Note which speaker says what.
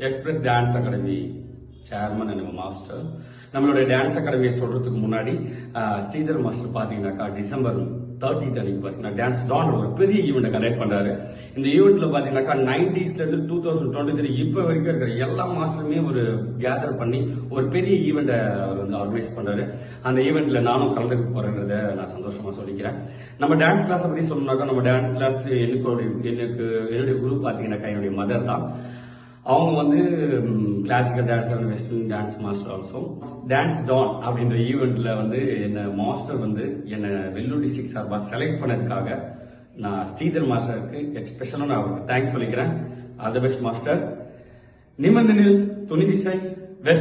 Speaker 1: Express dance academy chairman and master. நம்மளுடைய dance அகாடமியை சொல்றதுக்கு முன்னாடி ஸ்ரீதர் மாஸ்டர் பாத்தீங்கன்னாக்கா டிசம்பர் 30th அன்னைக்கு பாத்தீங்கன்னா டான்ஸ் டான் ஒரு பெரிய ஈவெண்ட் கண்டக்ட் பண்றாரு. இந்த ஈவெண்ட்ல பாத்தீங்கன்னாக்கா 90s இருந்து 2023 இப்ப வரைக்கும் இருக்கிற எல்லா மாஸ்டருமே ஒரு கேதர் பண்ணி ஒரு பெரிய ஈவெண்ட்டை அவர் வந்து ஆர்கனைஸ் பண்றாரு. அந்த ஈவெண்ட்ல நானும் கலந்துக்க போறேன்றத நான் சந்தோஷமா சொல்லிக்கிறேன். நம்ம டான்ஸ் கிளாஸ் பத்தி சொல்லணும்னாக்கா நம்ம டான்ஸ் கிளாஸ் என்னுடைய குரு பாத்தீங்கன்னாக்கா என்னுடைய மதர் தான். அவங்க வந்து classical dance and western dance master also. Dance don அப்படின்ற ஈவெண்ட்ல வந்து என்ன மாஸ்டர் வந்து என்ன வெல்லூர் டிஸ்ட்ரிக்ட் சார்பா செலக்ட் பண்ணதுக்காக நான் ஸ்ரீதர் மாஸ்டருக்கு எக்ஸ்பெஷலா நான் அவருக்கு தேங்க்ஸ் சொல்லிக்கிறேன். All the best master. நிமிர்ந்து நில், துணிஞ்சு செய்.